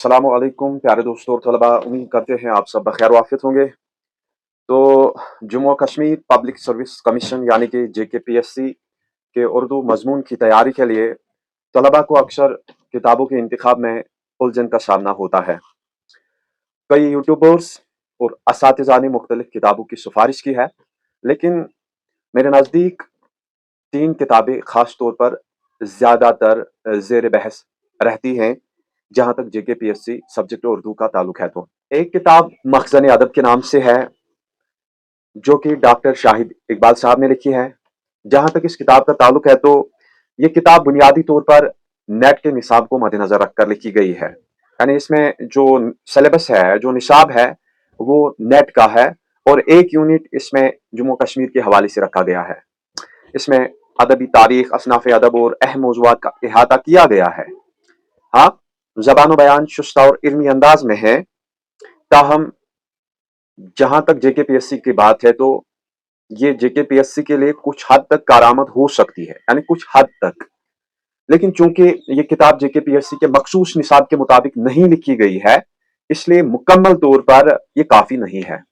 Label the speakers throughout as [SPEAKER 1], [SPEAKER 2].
[SPEAKER 1] अस्सलामुअलैकुम प्यारे दोस्तों और तलबा, उम्मीद करते हैं आप सब बखैर वाफियत होंगे। तो Jammu Kashmir public service commission यानी कि JKPSC के उर्दू मजमून की तैयारी के लिए तलबा को अक्सर किताबों के इंतखाब में उलझन का सामना होता है। कई यूट्यूबर्स और असातिज़ा ने मुख्तलिफ किताबों की सिफारिश की है, लेकिन मेरे नज़दीक तीन किताबें खास तौर पर ज़्यादातर ज़ेर बहस रहती हैं जहाँ तक JKPSC सब्जेक्ट उर्दू का ताल्लुक है। तो एक किताब मखज़न अदब के नाम से है, जो कि डॉक्टर शाहिद इकबाल साहब ने लिखी है। जहाँ तक इस किताब का ताल्लुक है तो ये किताब बुनियादी तौर पर नेट के निसाब को मद्देनजर रखकर लिखी गई है। यानी इसमें जो सिलेबस है, जो निसाब है, वो नेट का है और एक यूनिट इसमें जम्मू कश्मीर के हवाले से रखा गया है। इसमें अदबी तारीख, असनाफ अदब और अहम मौज़ूआत का इहाता किया गया है। हाँ, ज़बान बयान शुस्ता और इल्मी अंदाज में है। ताहम जहां तक JKPSC की बात है तो ये JKPSC के लिए कुछ हद तक कारामद हो सकती है, यानी कुछ हद तक। लेकिन चूंकि ये किताब JKPSC के मखसूस निसाब के मुताबिक नहीं लिखी गई है, इसलिए मुकम्मल तौर पर ये काफी नहीं है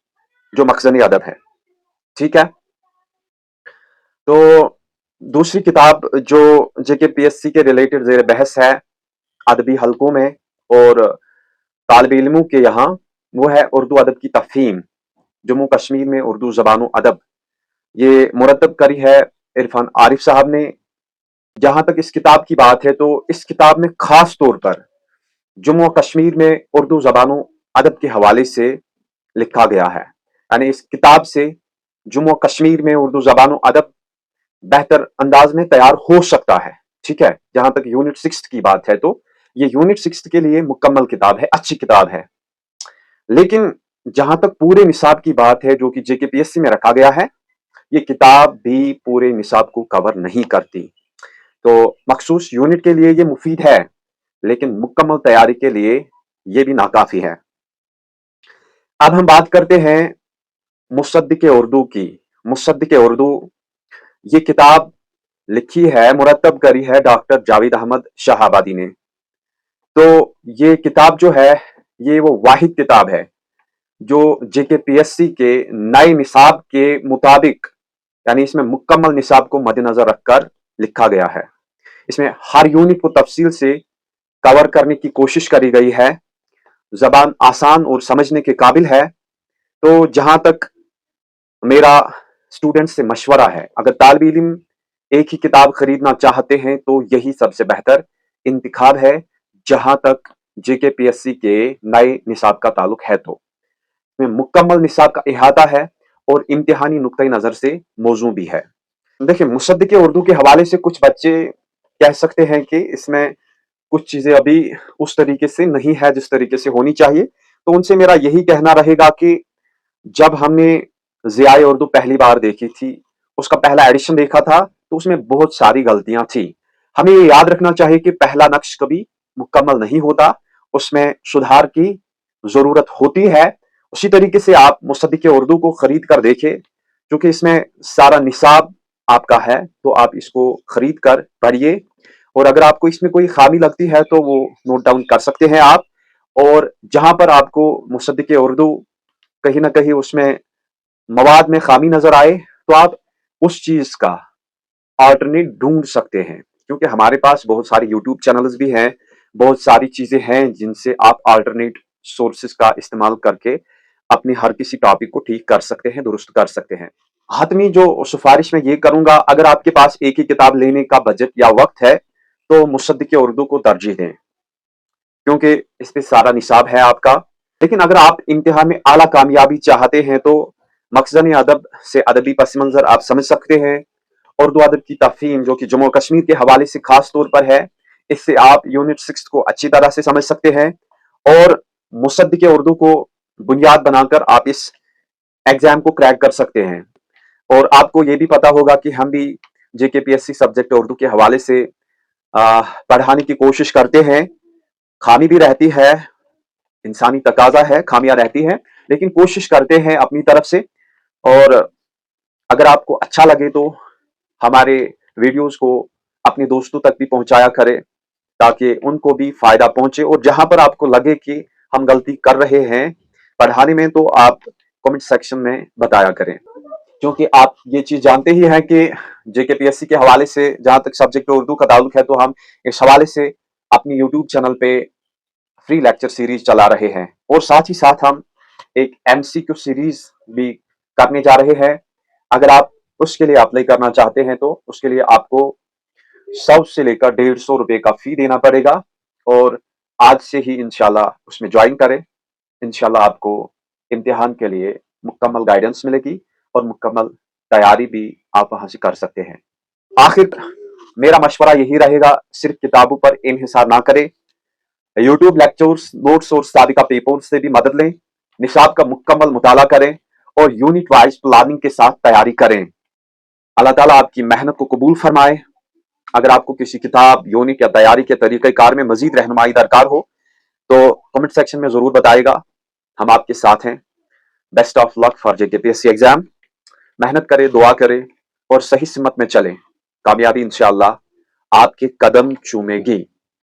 [SPEAKER 1] जो मखज़नी अदब है। ठीक है। तो दूसरी किताब जो JKPSC के रिलेटेड ज़ेर बहस है अदबी हलकों में और तालिब इल्मों के यहाँ, वो है उर्दू अदब की तफ़हीम जम्मू कश्मीर में उर्दू ज़बान अदब। ये मुरतब करी है इरफान आरिफ साहब ने। जहां तक इस किताब की बात है तो इस किताब में खास तौर पर जम्मू कश्मीर में उर्दू ज़बानों अदब के हवाले से लिखा गया है। यानी इस किताब से जम्मू कश्मीर में उर्दू ज़बानों अदब बेहतर अंदाज में तैयार हो सकता है। ठीक है। जहां तक यूनिट 6 की बात है तो ये यूनिट 6 के लिए मुकम्मल किताब है, अच्छी किताब है। लेकिन जहां तक पूरे निसाब की बात है जो कि JKPSC में रखा गया है, ये किताब भी पूरे निसाब को कवर नहीं करती। तो मखसूस यूनिट के लिए ये मुफीद है, लेकिन मुकम्मल तैयारी के लिए ये भी नाकाफी है। अब हम बात करते हैं मुसद्दिक़ उर्दू की। मुसद्दिक़ उर्दू ये किताब लिखी है, मुरतब करी है डॉक्टर जावेद अहमद शाहाबादी ने। तो ये किताब जो है, ये वो वाहिद किताब है जो JKPSC के नए निसाब के मुताबिक, यानी इसमें मुकम्मल निसाब को मद्देनजर रखकर लिखा गया है। इसमें हर यूनिट को तफसील से कवर करने की कोशिश करी गई है। जबान आसान और समझने के काबिल है। तो जहां तक मेरा स्टूडेंट से मशवरा है, अगर तालिब इल्म एक ही किताब खरीदना चाहते हैं तो यही सबसे बेहतर इंतखाब है जहां तक JKPSC के नए निसाब का ताल्लुक है। तो इसमें मुकम्मल निसाब का इहाता है और इम्तिहानी नुक्ते नजर से मौजू भी है। देखिए, मुसद्दिक़ उर्दू के हवाले से कुछ बच्चे कह सकते हैं कि इसमें कुछ चीजें अभी उस तरीके से नहीं है जिस तरीके से होनी चाहिए। तो उनसे मेरा यही कहना रहेगा कि जब हमने ज़ियाए उर्दू पहली बार देखी थी, उसका पहला एडिशन देखा था, तो उसमें बहुत सारी गलतियां थी। हमें ये याद रखना चाहिए कि पहला नक्श कभी मुकम्मल नहीं होता, उसमें सुधार की जरूरत होती है। उसी तरीके से आप मुसद्दिक़ उर्दू को खरीद कर देखें, क्योंकि इसमें सारा निसाब आपका है, तो आप इसको खरीद कर पढ़िए। और अगर आपको इसमें कोई खामी लगती है तो वो नोट डाउन कर सकते हैं आप। और जहां पर आपको मुसद्दिक़ उर्दू कहीं ना कहीं उसमें मवाद में खामी नजर आए, तो आप उस चीज का ऑल्टरनेट ढूंढ सकते हैं, क्योंकि हमारे पास बहुत सारे यूट्यूब चैनल्स भी हैं, बहुत सारी चीजें हैं जिनसे आप ऑल्टरनेट सोर्सेज का इस्तेमाल करके अपनी हर किसी टॉपिक को ठीक कर सकते हैं, दुरुस्त कर सकते हैं। हातमी जो सिफारिश मैं ये करूंगा, अगर आपके पास एक ही किताब लेने का बजट या वक्त है तो मुसद्दिक़ उर्दू को तरजीह दें, क्योंकि इस पे सारा निसाब है आपका। लेकिन अगर आप इम्तिहान में आला कामयाबी चाहते हैं तो मखज़न अदब से अदबी पस मंजर आप समझ सकते हैं। उर्दू अदब की तफ़हीम जो कि जम्मू कश्मीर के हवाले से खास तौर पर है, इससे आप यूनिट 6 को अच्छी तरह से समझ सकते हैं और मुसद्दिक़ उर्दू को बुनियाद बनाकर आप इस एग्जाम को क्रैक कर सकते हैं। और आपको ये भी पता होगा कि हम भी JKPSC सब्जेक्ट उर्दू के हवाले से पढ़ाने की कोशिश करते हैं। खामी भी रहती है, इंसानी तकाजा है, खामियां रहती हैं, लेकिन कोशिश करते हैं अपनी तरफ से। और अगर आपको अच्छा लगे तो हमारे वीडियोस को अपने दोस्तों तक भी पहुंचाया करें। ताकि उनको भी फ़ायदा पहुँचे। और जहाँ पर आपको लगे कि हम गलती कर रहे हैं पढ़ाने में, तो आप कमेंट सेक्शन में बताया करें। क्योंकि आप ये चीज़ जानते ही हैं कि जेकेपीएससी के हवाले से जहाँ तक सब्जेक्ट उर्दू का ताल्लुक है, तो हम इस हवाले से अपनी यूट्यूब चैनल पे फ्री लेक्चर सीरीज चला रहे हैं, और साथ ही साथ हम एक एमसीक्यू सीरीज भी करने जा रहे हैं। अगर आप उसके लिए अप्लाई करना चाहते हैं तो उसके लिए आपको 100 से लेकर 150 रुपए का फी देना पड़ेगा, और आज से ही इंशाल्लाह उसमें ज्वाइन करें। इंशाल्लाह आपको इम्तिहान के लिए मुकम्मल गाइडेंस मिलेगी और मुकम्मल तैयारी भी आप वहां से कर सकते हैं। आखिर मेरा मशवरा यही रहेगा, सिर्फ किताबों पर इन्हिसार ना करें। यूट्यूब लेक्चर्स, नोट्स और साबिका पेपर्स से भी मदद लें। निसाब का मुकम्मल मुताला करें और यूनिट वाइज प्लानिंग के साथ तैयारी करें। अल्लाह ताला आपकी मेहनत को कबूल फरमाए। अगर आपको किसी किताब, यूनिट या तैयारी के तरीक़ेकार में मजीद रहनुमाई दरकार हो तो कमेंट सेक्शन में जरूर बताइएगा, हम आपके साथ हैं। Best of luck for JKPSC exam. मेहनत करें, दुआ करें और सही सिमत में चलें। कामयाबी इंशाअल्लाह आपके कदम चूमेगी।